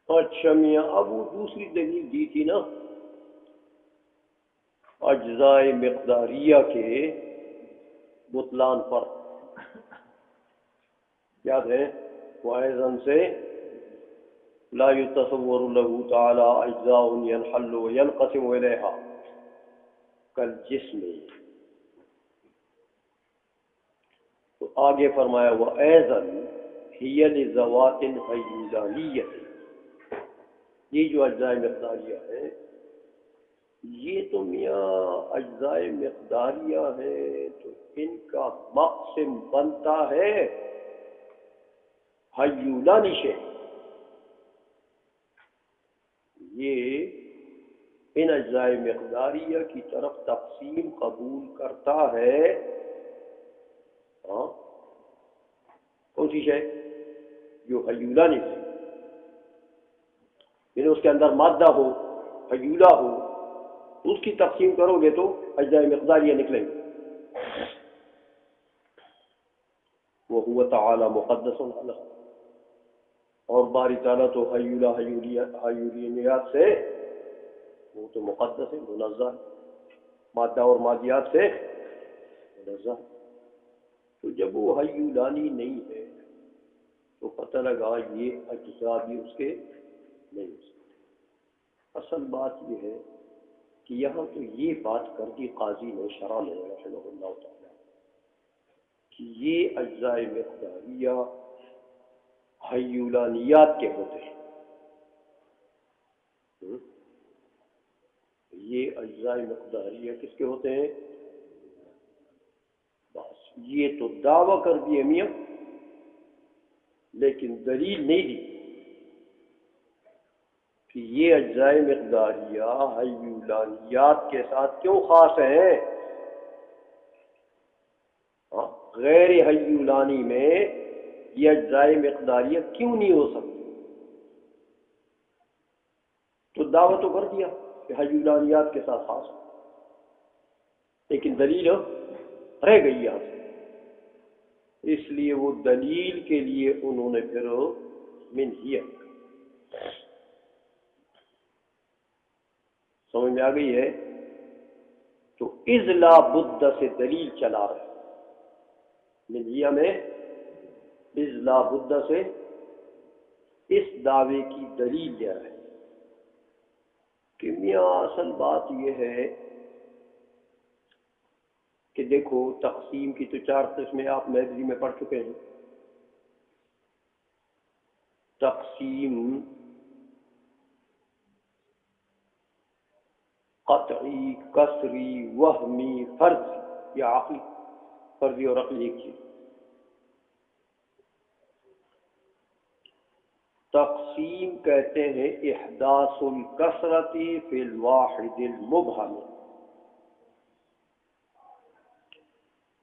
اچھا میاں، اب وہ دوسری دلیل دی تھی نا اجزاء مقداریہ کے بطلان پر، یاد ہے؟ وَأَيْضًا سے لا يتصور له تعالی اجزاء ينحل وينقسم الیہا کالجسم. تو آگے فرمایا وَأَيْضًا هِيَ لِذَوَاتٍ حیولانیۃ. یہ جو اجزاء مقداریہ ہے یہ تو میاں اجزاء مقداریہ ہے تو ان کا مقسم بنتا ہے حیولانی شے. یہ ان اجزاء مقداریہ کی طرف تقسیم قبول کرتا ہے. ہاں کون سی شے؟ جو حیولانی سے، یعنی اس کے اندر مادہ ہو، حیولہ ہو، اس کی تقسیم کرو گے تو اجزاء مقداریہ نکلیں گے. وَهُوَ تَعَالَى مُقَدَّسٌ عَلَىٰ، اور باری تعالیٰ تو حیولیات سے وہ تو مقدس ہے، منزہ ہے، مادہ اور مادیات سے منزہ. تو جب وہ حیولانی نہیں ہے تو پتہ لگا یہ اجزاء بھی اس کے نہیں ہو سکتے. اصل بات یہ ہے کہ یہاں تو یہ بات کر دی قاضی نے شرح میں رحمہ اللہ تعالیٰ کہ یہ اجزاء مقداریہ حیولانیات کے ہوتے ہیں. یہ اجزاء مقداریہ کس کے ہوتے ہیں؟ بس یہ تو دعویٰ کر دیے میاں، لیکن دلیل نہیں دی کہ یہ اجزاء مقداریہ حیولانیات کے ساتھ کیوں خاص ہیں. غیر حیولانی میں یہ اجزاء مقداریہ کیوں نہیں ہو سکتی؟ تو دعویٰ تو کر دیا کہ حیولانیات کے ساتھ خاص ہے، لیکن دلیل رہ گئی یہاں سے. اس لیے وہ دلیل کے لیے انہوں نے پھر منہیہ سمجھ میں آ گئی ہے. تو اذ لا بد سے دلیل چلا رہے منہیہ میں، اذ لا بد سے اس دعوے کی دلیل دے رہے کہ میاں اصل بات یہ ہے کہ دیکھو تقسیم کی تو 4 قسمیں آپ میدری میں پڑھ چکے ہیں. تقسیم قطعی، کسری، وہمی، فرضی یا عقلی. فرضی اور عقلی ایک چیز. تقسیم کہتے ہیں احداث الکثرت فی الواحد المبہم،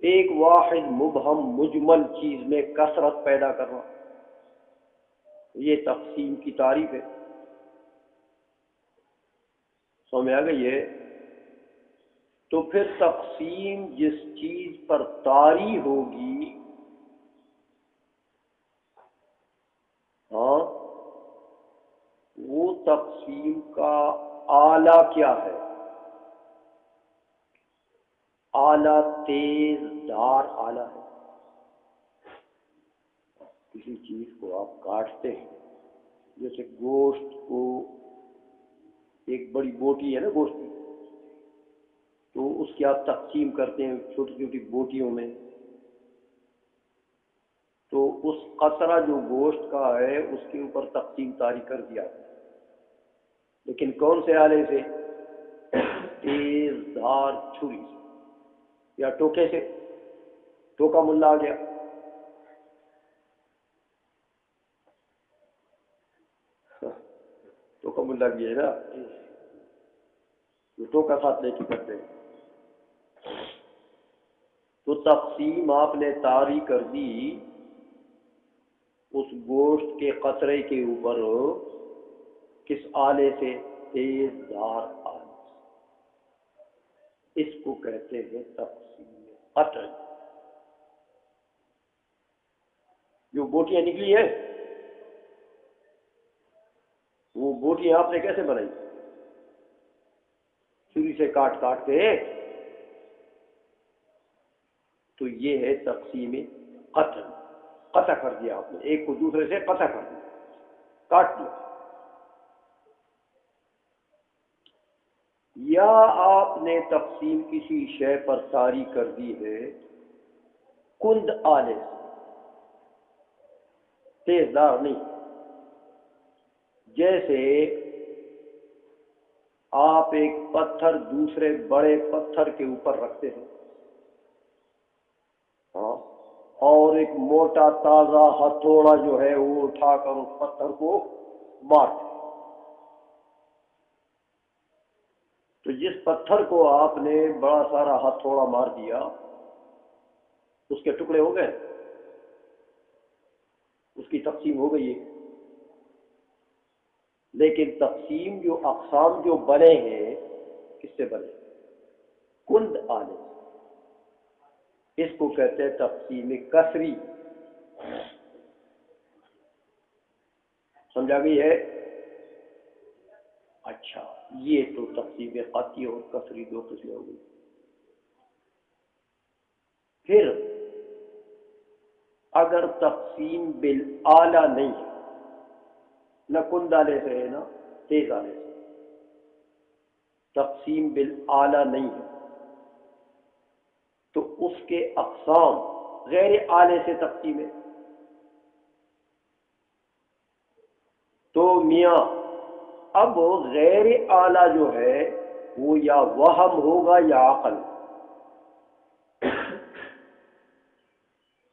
ایک واحد مبہم مجمل چیز میں کثرت پیدا کرنا. یہ تقسیم کی تعریف ہے. سمجھ آ گئی ہے؟ تو پھر تقسیم جس چیز پر طاری ہوگی، ہاں، وہ تقسیم کا آلہ کیا ہے؟ آلہ تیز دھار آلہ ہے. کسی چیز کو آپ کاٹتے ہیں، جیسے گوشت کو، ایک بڑی بوٹی ہے نا گوشت کی، تو اس کی آپ تقسیم کرتے ہیں چھوٹی چھوٹی بوٹیوں میں، تو اس قطرہ جو گوشت کا ہے اس کے اوپر تقسیم طاری کر دیا. لیکن کون سے آلے سے؟ تیز دھار چھری سے یا ٹوکے سے. ٹوکا ملا آ گیا، ٹوکا ملا بھی ہے نا، جو ٹوکا ساتھ لے کے کرتے ہیں. تو تقسیم آپ نے طاری کر دی اس گوشت کے قطرے کے اوپر، کس آلے سے؟ تیز دھار آلے. اس کو کہتے ہیں تقسیم قطع. جو بوٹیاں نکلی ہیں وہ بوٹیاں آپ نے کیسے بنائی؟ چھری سے کاٹ کاٹ کے. تو یہ ہے تقسیم قطع. قطع کر دیا آپ نے، ایک کو دوسرے سے قطع کر دیا، کاٹ دیا. یا آپ نے تقسیم کسی شے پر طاری کر دی ہے کند آلے سے، تیز دار نہیں. جیسے آپ ایک پتھر دوسرے بڑے پتھر کے اوپر رکھتے ہیں، ہاں، اور ایک موٹا تازہ ہتھوڑا جو ہے وہ اٹھا کر اس پتھر کو مارتے. تو جس پتھر کو آپ نے بڑا سارا ہتھوڑا مار دیا اس کے ٹکڑے ہو گئے، اس کی تقسیم ہو گئی ہے. لیکن تقسیم جو اقسام جو بنے ہیں کس سے بنے؟ کند آنے سے. اس کو کہتے ہیں تقسیم کسری. سمجھا گئی ہے؟ اچھا، یہ تو تقسیم قطعی اور کسری دو قسمیں ہو گئی. پھر اگر تقسیم بالآلہ نہیں ہے، نہ کند آلے سے ہے نہ تیز آلے سے، تقسیم بالآلہ نہیں ہے، تو اس کے اقسام غیر آلے سے تقسیم ہے. تو میاں اب غیر آلہ جو ہے وہ یا وہم ہوگا یا عقل،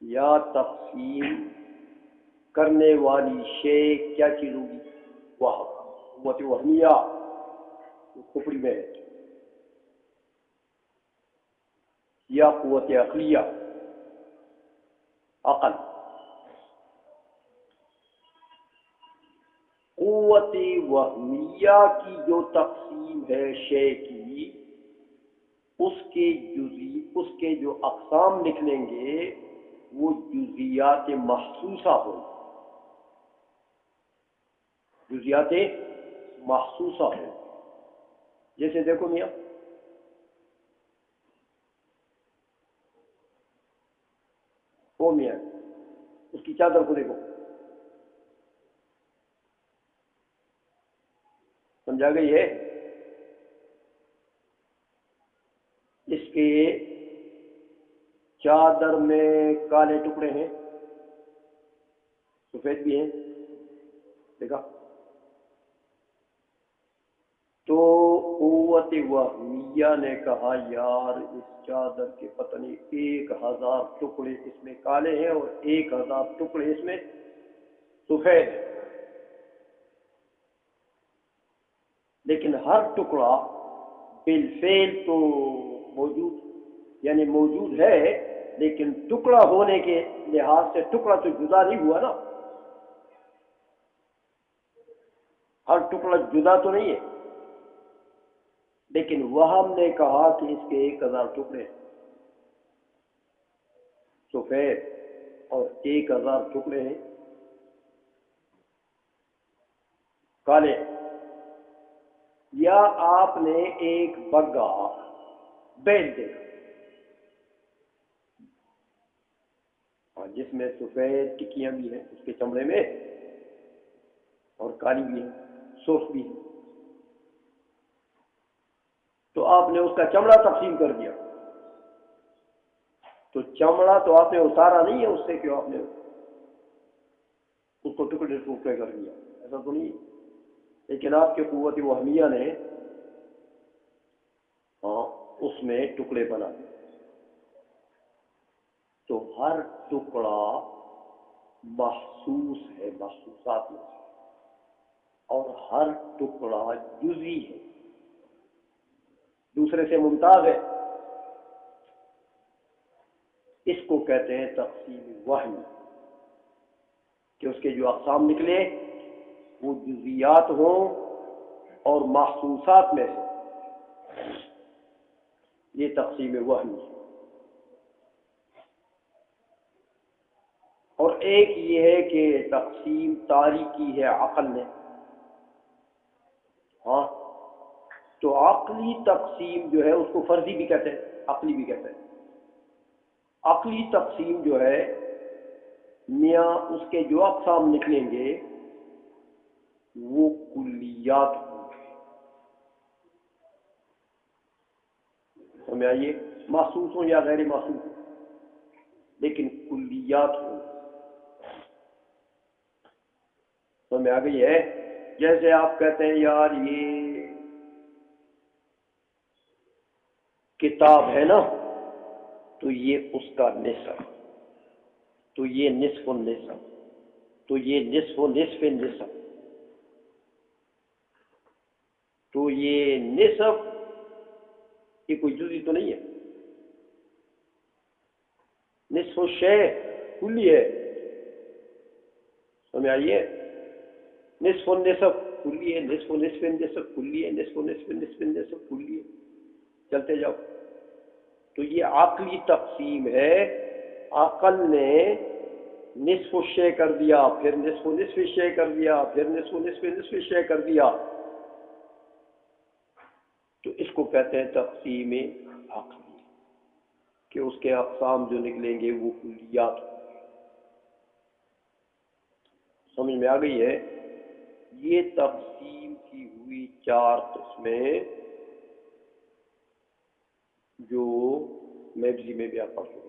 یا تقسیم کرنے والی شے کیا چیز ہوگی؟ وہم، قوت وہمیہ کھوپڑی میں ہے، یا قوت عقلیہ عقل. قوت وہمیہ کی جو تقسیم ہے شے کی، اس کے جو اقسام نکلیں گے وہ جزیات محسوسہ ہوں. جزیات محسوسہ ہوں. جیسے دیکھو میاں، او میاں اس کی چادر کو دیکھو، سمجھا گئی ہے؟ اس کے چادر میں کالے ٹکڑے ہیں، سفید بھی ہیں، دیکھا؟ تو قوت وہمیہ نے کہا یار اس چادر کے پتہ نہیں 1000 ٹکڑے اس میں کالے ہیں اور 1000 ٹکڑے اس میں سفید ہیں، لیکن ہر ٹکڑا بالفعل تو موجود، یعنی موجود ہے، لیکن ٹکڑا ہونے کے لحاظ سے ٹکڑا تو جدا نہیں ہوا نا. ہر ٹکڑا جدا تو نہیں ہے. لیکن وہم نے کہا کہ اس کے 1000 ٹکڑے سفید اور 1000 ٹکڑے ہیں کالے. یا آپ نے ایک بگا بیل دیکھا جس میں سفید ٹکیاں بھی ہیں اس کے چمڑے میں، اور کالی بھی ہے، سرخ بھی ہے. تو آپ نے اس کا چمڑا تقسیم کر دیا. تو چمڑا تو آپ نے اتارا نہیں ہے اس سے، کہ آپ نے اس کو ٹکڑے ٹکڑے کر دیا، ایسا تو نہیں ہے. لیکن آپ کے قوت وہمیہ نے اس میں ٹکڑے بنا دیے. تو ہر ٹکڑا محسوس ہے محسوسات میں سے، اور ہر ٹکڑا جزئی ہے، دوسرے سے ممتاز ہے. اس کو کہتے ہیں تقسیم وہمی، کہ اس کے جو اقسام نکلے وہ جزیات ہوں اور محسوسات میں سے. یہ تقسیم وہمی ہے. ایک یہ ہے کہ تقسیم طاری کی ہے عقل نے، ہاں، تو عقلی تقسیم جو ہے اس کو فرضی بھی کہتے ہیں، عقلی بھی کہتے ہیں۔ عقلی تقسیم جو ہے میاں اس کے جو اقسام نکلیں گے وہ کلیات ہوں گے، سمجھ آئیے، محسوس ہوں یا غیر محسوس ہوں، لیکن کلیات ہوں، سمجھ آ گئی ہے؟ جیسے آپ کہتے ہیں یار یہ کتاب ہے نا، تو یہ اس کا نصف، تو یہ نصف النصف، تو یہ نصف و نصف نصف، تو یہ نصف یہ کوئی جزئی تو نہیں ہے، نصف الشے کلی ہے، سمجھ آئیے، نصف النصف کلی ہے، نصف و نصف نصف کلی ہے، نصف و نصف نصف نصف کلی ہے، چلتے جاؤ۔ تو یہ عقلی تقسیم ہے، عقل نے نصف الشے کر دیا، پھر نصف و نصف شے کر دیا، پھر نصف و نصف نصف شے کر دیا، تو اس کو کہتے ہیں تقسیم عقلی، کہ اس کے اقسام جو نکلیں گے وہ کلیات ہوں گے۔ سمجھ میں آ گئی ہے؟ یہ تقسیم کی ہوئی چار قسمیں جو میبزی میں بھی آپ پڑھ چکے۔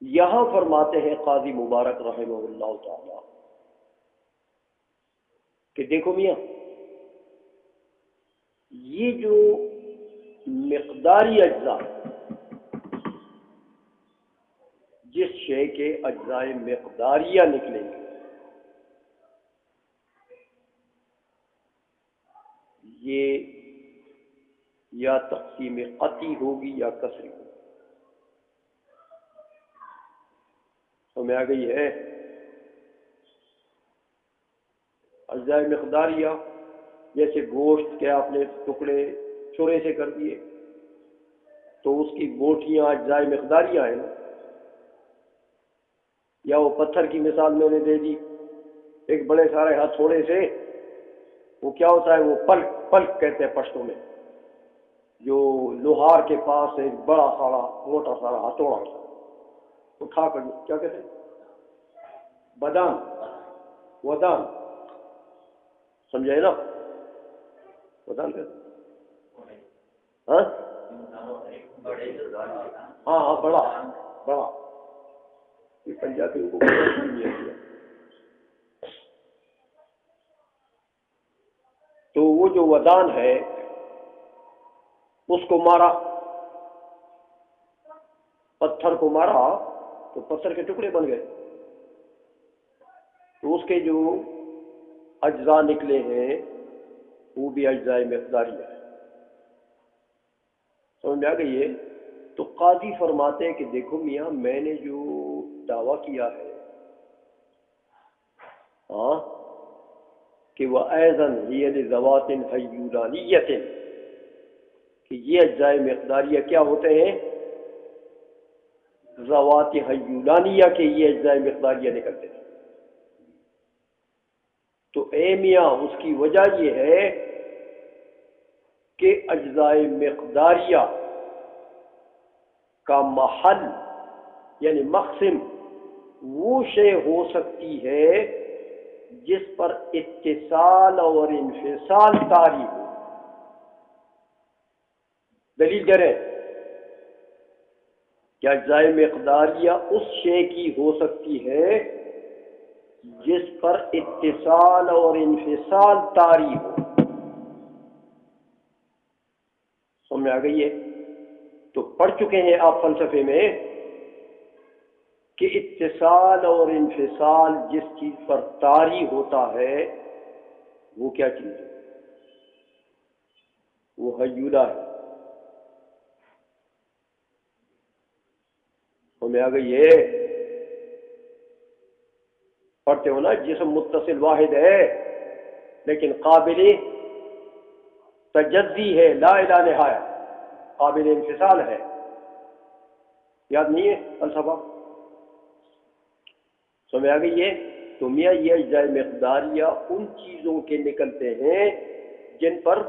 یہاں فرماتے ہیں قاضی مبارک رحمہ اللہ تعالی کہ دیکھو میاں، یہ جو مقداری اجزاء، جس شے کے اجزاء مقداریہ نکلیں گے، یہ یا تقسیم قطعی ہوگی یا کسری ہوگی، سمجھ آ گئی ہے؟ اجزاء مقداریہ جیسے گوشت کے آپ نے ٹکڑے چھرے سے کر دیے تو اس کی بوٹیاں اجزاء مقداریہ ہیں نا، یا وہ پتھر کی مثال میں نے دے دی، ایک بڑے سارے ہتھوڑے سے وہ کیا ہوتا ہے، وہ پلک پلک کہتے ہیں پشتوں میں، جو لوہار کے پاس ایک بڑا سارا موٹا سارا ہتھوڑا اٹھا کر کیا کہتے ہیں، بدان، ودان، سمجھائے نا، ودان کہتے ہیں، ہاں ہاں بڑا بڑا، یہ پنجابی کو نہیں ہے۔ تو وہ جو ودان ہے اس کو مارا، پتھر کو مارا تو پتھر کے ٹکڑے بن گئے، تو اس کے جو اجزاء نکلے ہیں وہ بھی اجزاء مقداری ہے، سمجھ میں آ گئی ہے؟ تو قاضی فرماتے ہیں کہ دیکھو میاں، میں نے جو دعویٰ کیا ہے ہاں کہ وہ ایضاً ہی لذوات حیولانیۃ، کہ یہ اجزاء مقداریہ کیا ہوتے ہیں، ذوات حیولانیہ کے یہ اجزاء مقداریہ نکلتے ہیں۔ تو اے میاں اس کی وجہ یہ ہے کہ اجزاء مقداریہ کا محل یعنی مقسم وہ شے ہو سکتی ہے جس پر اتصال اور انفصال طاری ہو۔ دلیل دے رہے کہ اجزاء مقداریہ اس شے کی ہو سکتی ہے جس پر اتصال اور انفصال طاری ہو، سمجھ آ گئی ہے؟ تو پڑھ چکے ہیں آپ فلسفے میں کہ اتصال اور انفصال جس چیز پر طاری ہوتا ہے وہ کیا چیز ہے، وہ حیولہ ہے، سمجھ آ گئی ہے؟ پڑھتے ہو نا، جسم متصل واحد ہے لیکن قابل تجزی ہے، لا الہ نہایہ، قابل انفصال ہے، یاد نہیں ہے فلسفہ؟ سمجھ آ گئی ہے؟ تو میاں یہ اجزاء مقداریہ ان چیزوں کے نکلتے ہیں جن پر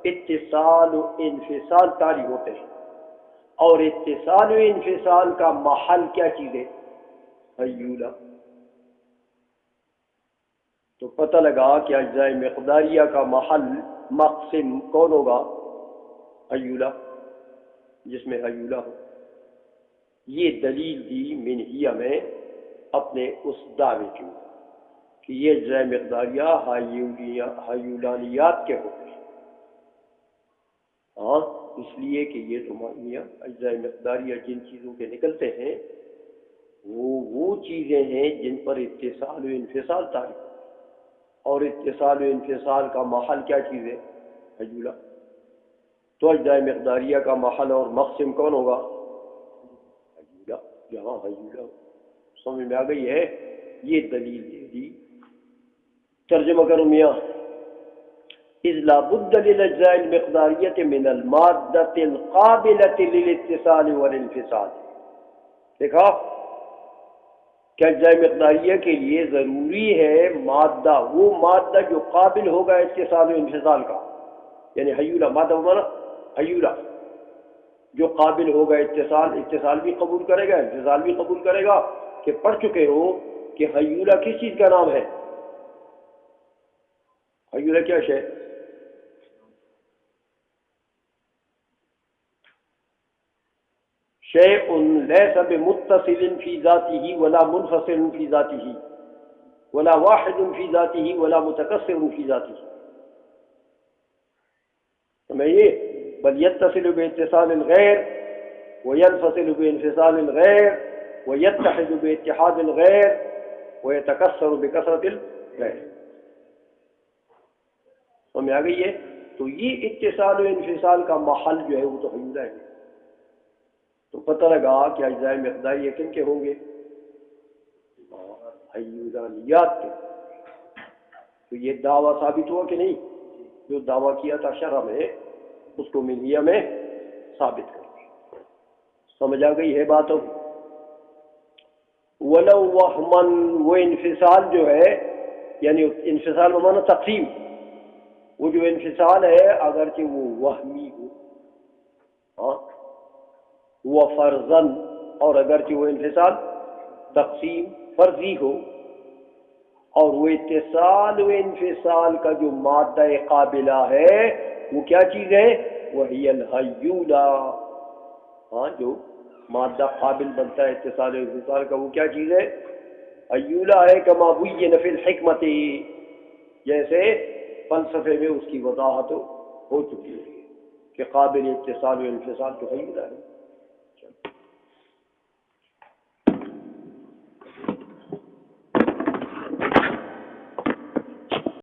اتصال و انفصال طاری ہوتے ہیں، اور اتصال و انفصال کا محل کیا چیز ہے؟ حیولہ۔ تو پتہ لگا کہ اجزاء مقداریہ کا محل مقسم کون ہوگا؟ حیولہ، جس میں حیولہ ہو۔ یہ دلیل دی منہیہ میں اپنے اس دعوے کی کہ یہ اجزاء مقداریہ حیولانیات کے ہوتے ہیں۔ ہاں، اس لیے کہ یہ تمہاری اجزاء مقداریہ جن چیزوں کے نکلتے ہیں وہ چیزیں ہیں جن پر اتصال و انفصال طاری ہے، اور اتصال و انفصال کا محل کیا چیز ہے؟ حیولہ۔ تو اجزاء مقداریہ کا محل اور مقسم کون ہوگا؟ حیولہ، جہاں حیولہ۔ سمجھ میں آ گئی ہے؟ یہ دلیل دے دی۔ ترجمہ کرو میاں، اذ لا بد للاجزاء المقداریہ من المادۃ القابلۃ للاتصال والانفصال۔ دیکھا کہ اجزاء مقداریہ کے لیے ضروری ہے مادہ، وہ مادہ جو قابل ہوگا اتصال و انفصال کا، یعنی حیولہ، مادہ ہمارا حیولہ جو قابل ہوگا اتصال بھی قبول کرے گا، انفصال بھی قبول کرے گا۔ کہ پڑھ چکے ہو کہ حیولہ کس چیز کا نام ہے؟ حیولہ کیا شے؟ شیء لیس بمتصل فی ذاتہ ولا منفصل فی ذاتہ ولا واحد فی ذاتہ ولا متکثر فی ذاتہ۔ سمجھئے؟ بل یتصل باتصال الغیر وینفصل بانفصال الغیر ویتحد باتحاد الغیر ویتکثر بکثرت الغیر۔ سمجھ آ گئی ہے؟ تو یہ اتصال و انفصال کا محل جو ہے وہ تو حیولہ ہے۔ تو پتہ لگا کہ اجزاء مقداریہ کن کے ہوں گے؟ حیولانیات کے۔ تو یہ دعویٰ ثابت ہوا کہ نہیں؟ جو دعویٰ کیا تھا شرح میں اس کو منہیہ میں ثابت کر دیا۔ سمجھ آ گئی ہے بات؟ ولو وہمن، وہ انفصال جو ہے، یعنی انفصال بمانا تقسیم، وہ جو انفصال ہے اگرچہ وہ وہمی ہو، ہاں وہ فرضاً، اور اگرچہ وہ انفصال تقسیم فرضی ہو، اور وہ اتصال و انفصال کا جو مادہ قابلہ ہے وہ کیا چیز ہے؟ وہی الحیولہ۔ ہاں، جو مادہ قابل بنتا ہے اتصال و انفصال کا وہ کیا چیز ہے؟ حیولہ ہے۔ کما بین فی الحکمت، جیسے فلسفے میں اس کی وضاحت ہو چکی ہے کہ قابل اتصال و انفصال تو حیولہ ہے۔